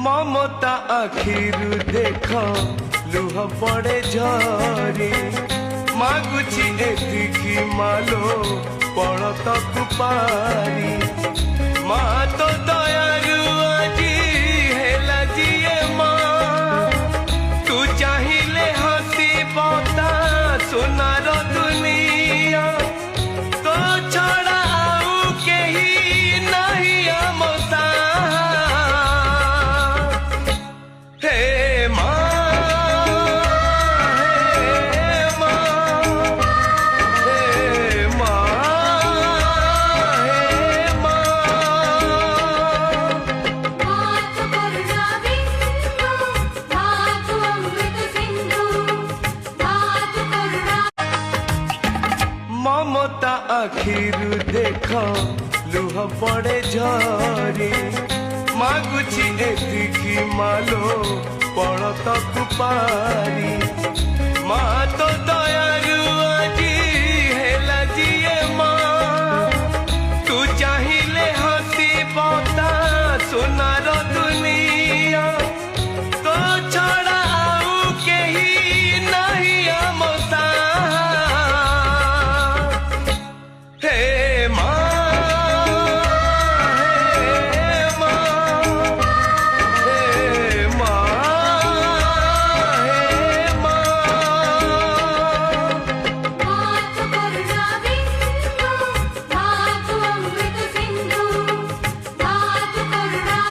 ममता आखिरु देख लुह पड़े झरी मागुची एतिकी मालो पड़तकु पारी मा तो दयालु आजी हेला जिए माँ तू चाहिले हसी पता सोनार दुनिया तो छड़ा आउ केही नहीं आम हे माँ ममता आखिरु देख लुह पड़े झरी मागुची एतिकी मालो पड़तकु पारी मा तो